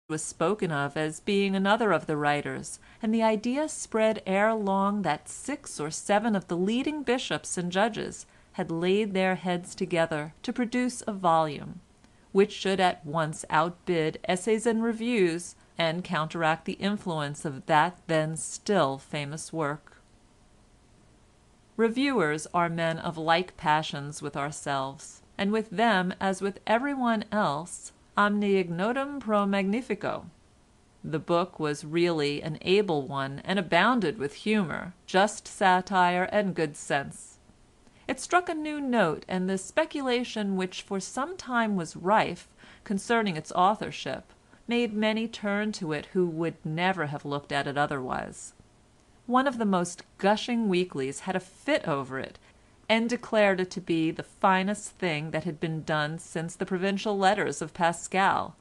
was spoken of as being another of the writers, and the idea spread ere long that 6 or 7 of the leading bishops and judges had laid their heads together to produce a volume, which should at once outbid Essays and Reviews and counteract the influence of that then still famous work. Reviewers are men of like passions with ourselves, and with them, as with everyone else, omne ignotum pro magnifico. The book was really an able one and abounded with humour, just satire, and good sense. It struck a new note, and the speculation which for some time was rife concerning its authorship made many turn to it who would never have looked at it otherwise. One of the most gushing weeklies had a fit over it, and declared it to be the finest thing that had been done since the Provincial Letters of Pascal.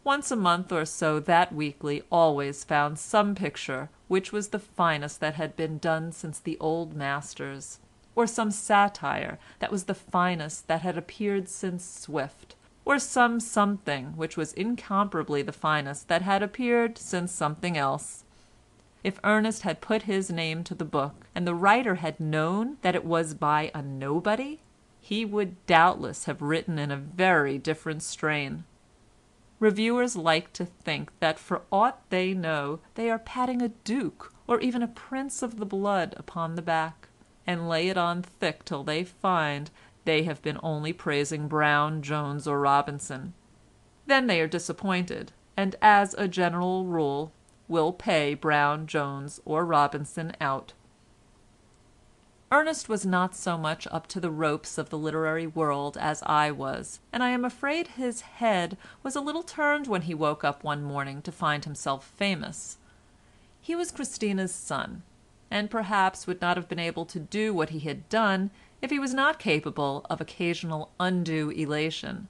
Once a month or so that weekly always found some picture which was the finest that had been done since the old masters, or some satire that was the finest that had appeared since Swift, or some something which was incomparably the finest that had appeared since something else. If Ernest had put his name to the book, and the writer had known that it was by a nobody, he would doubtless have written in a very different strain. Reviewers like to think that for aught they know they are patting a duke or even a prince of the blood upon the back, and lay it on thick till they find they have been only praising Brown, Jones, or Robinson. Then they are disappointed, and as a general rule will pay Brown, Jones, or Robinson out. Ernest was not so much up to the ropes of the literary world as I was, and I am afraid his head was a little turned when he woke up one morning to find himself famous. He was Christina's son, and perhaps would not have been able to do what he had done if he was not capable of occasional undue elation.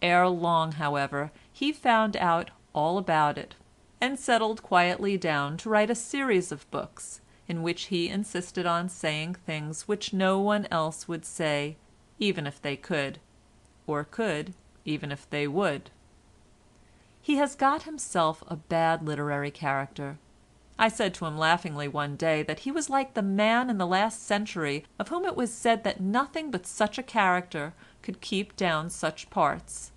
Ere long, however, he found out all about it, and settled quietly down to write a series of books, in which he insisted on saying things which no one else would say even if they could, or could even if they would. He has got himself a bad literary character. I said to him laughingly one day that he was like the man in the last century of whom it was said that nothing but such a character could keep down such parts.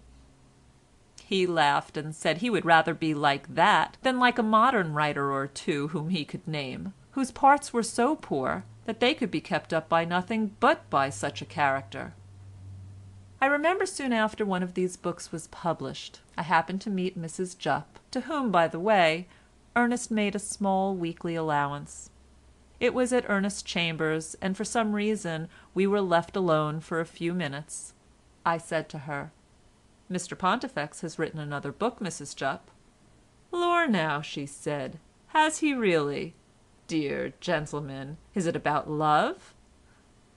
He laughed and said he would rather be like that than like a modern writer or two whom he could name, whose parts were so poor that they could be kept up by nothing but by such a character. I remember soon after one of these books was published, I happened to meet Mrs. Jupp, to whom, by the way, Ernest made a small weekly allowance. It was at Ernest's chambers, and for some reason we were left alone for a few minutes. I said to her, "Mr. Pontifex has written another book, Mrs. Jupp." "Lor now," she said, "has he really? Dear gentleman, is it about love?"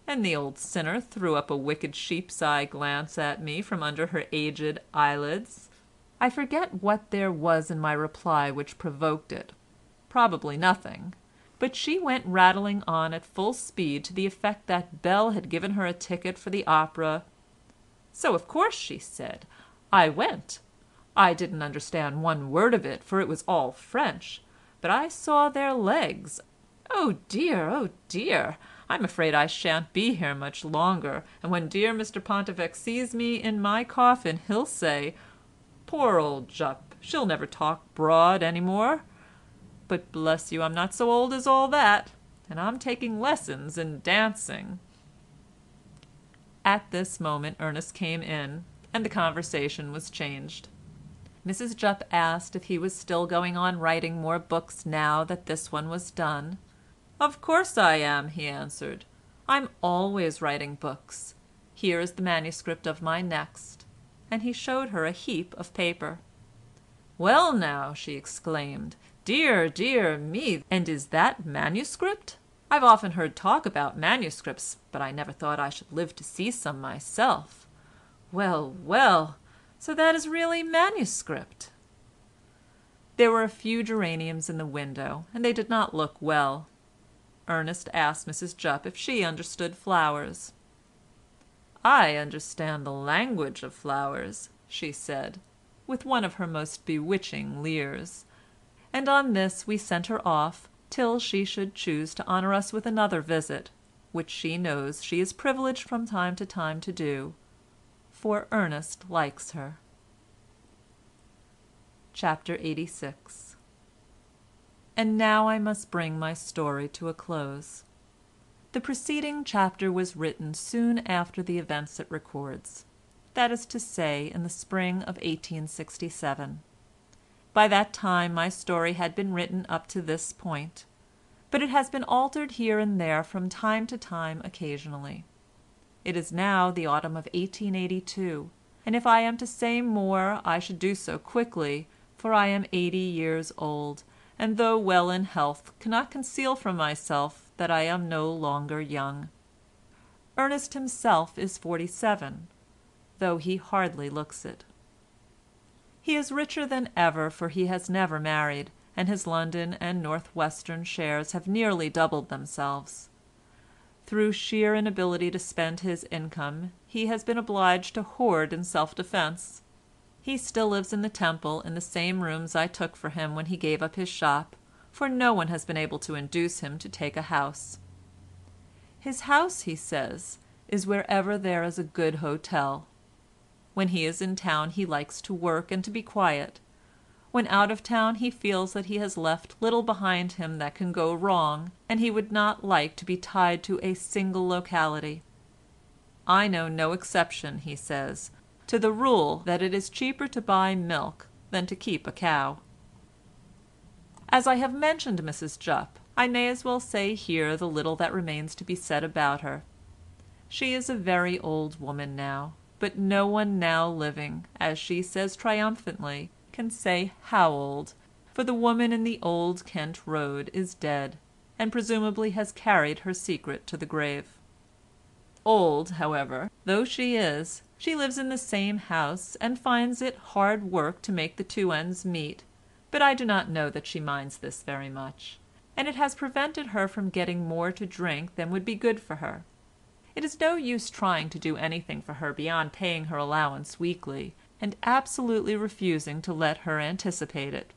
And the old sinner threw up a wicked sheep's eye glance at me from under her aged eyelids. I forget what there was in my reply which provoked it, probably nothing, but she went rattling on at full speed to the effect that Bell had given her a ticket for the opera. So of course, she said, I went. I didn't understand one word of it, for it was all French, but I saw their legs. Oh dear, I'm afraid I shan't be here much longer, and when dear Mr. Pontifex sees me in my coffin he'll say, 'Poor old Jupp, she'll never talk broad any more.' But bless you, I'm not so old as all that, and I'm taking lessons in dancing." At this moment Ernest came in, and the conversation was changed. Mrs. Jupp asked if he was still going on writing more books now that this one was done. "Of course I am," he answered. "I'm always writing books. Here is the manuscript of my next," and he showed her a heap of paper. "Well now," she exclaimed, dear me, and is that manuscript? I've often heard talk about manuscripts, but I never thought I should live to see some myself. Well, so that is really manuscript." There were a few geraniums in the window, and they did not look well. Ernest asked Mrs. Jupp if she understood flowers. "I understand the language of flowers," she said. with one of her most bewitching leers, and on this we sent her off till she should choose to honour us with another visit, which she knows she is privileged from time to time to do, for Ernest likes her. Chapter 86. And now I must bring my story to a close. The preceding chapter was written soon after the events it records, that is to say, in the spring of 1867. By that time my story had been written up to this point, but it has been altered here and there from time to time occasionally. It is now the autumn of 1882, and if I am to say more I should do so quickly, for I am 80 years old, and though well in health cannot conceal from myself that I am no longer young. Ernest himself is 47, though he hardly looks it. He is richer than ever, for he has never married, and his London and North Western shares have nearly doubled themselves. Through sheer inability to spend his income he has been obliged to hoard in self-defence. He still lives in the Temple in the same rooms I took for him when he gave up his shop, for no one has been able to induce him to take a house. His house, he says, is wherever there is a good hotel. When he is in town he likes to work and to be quiet. When out of town he feels that he has left little behind him that can go wrong, and he would not like to be tied to a single locality. I know no exception, he says, to the rule that it is cheaper to buy milk than to keep a cow. As I have mentioned Mrs. Jupp, I may as well say here the little that remains to be said about her. She is a very old woman now, but no one now living, as she says triumphantly, can say how old, for the woman in the Old Kent Road is dead, and presumably has carried her secret to the grave. Old, however, though she is, she lives in the same house, and finds it hard work to make the two ends meet, but I do not know that she minds this very much, and it has prevented her from getting more to drink than would be good for her. It is no use trying to do anything for her beyond paying her allowance weekly, and absolutely refusing to let her anticipate it.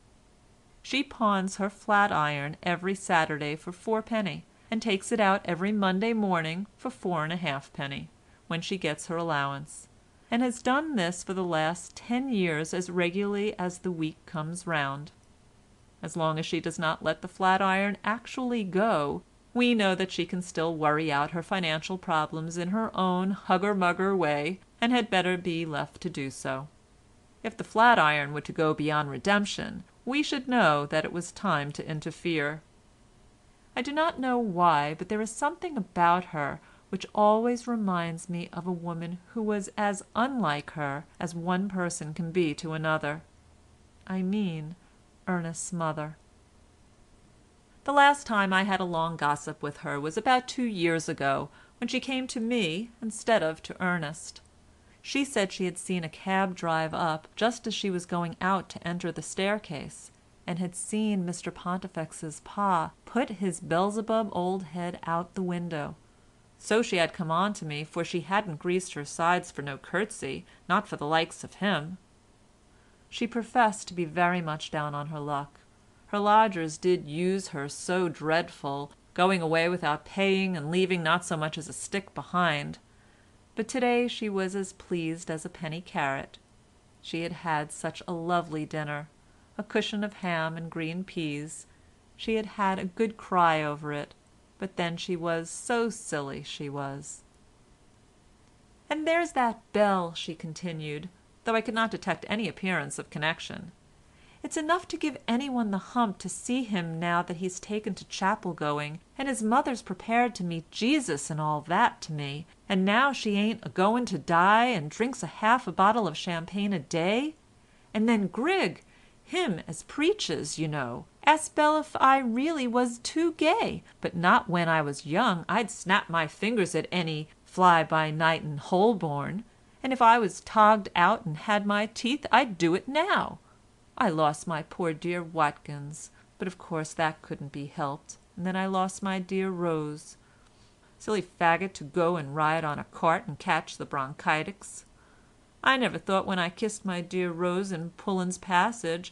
She pawns her flat iron every Saturday for 4d, and takes it out every Monday morning for 4.5d, when she gets her allowance, and has done this for the last 10 years as regularly as the week comes round. As long as she does not let the flat iron actually go, we know that she can still worry out her financial problems in her own hugger-mugger way, and had better be left to do so. If the flat iron were to go beyond redemption, we should know that it was time to interfere. I do not know why, but there is something about her which always reminds me of a woman who was as unlike her as one person can be to another. I mean Ernest's mother. The last time I had a long gossip with her was about 2 years ago, when she came to me instead of to Ernest. She said she had seen a cab drive up just as she was going out to enter the staircase, and had seen Mr. Pontifex's pa put his Beelzebub old head out the window. So she had come on to me, for she hadn't greased her sides for no curtsy, not for the likes of him. She professed to be very much down on her luck. Her lodgers did use her so dreadful, going away without paying and leaving not so much as a stick behind. But to-day she was as pleased as a penny carrot. She had had such a lovely dinner, a cushion of ham and green peas. She had had a good cry over it, but then she was so silly, she was. "And there's that bell," she continued, though I could not detect any appearance of connection. "It's enough to give anyone the hump to see him now that he's taken to chapel going, and his mother's prepared to meet Jesus and all that to me, and now she ain't a-going to die, and drinks half a bottle of champagne a day. And then Grig, him as preaches, you know, asked Bell if I really was too gay, but not when I was young I'd snap my fingers at any fly-by-night in Holborn, and if I was togged out and had my teeth I'd do it now. I lost my poor dear Watkins, but of course that couldn't be helped, and then I lost my dear Rose. Silly faggot to go and ride on a cart and catch the bronchitis. I never thought when I kissed my dear Rose in Pullen's Passage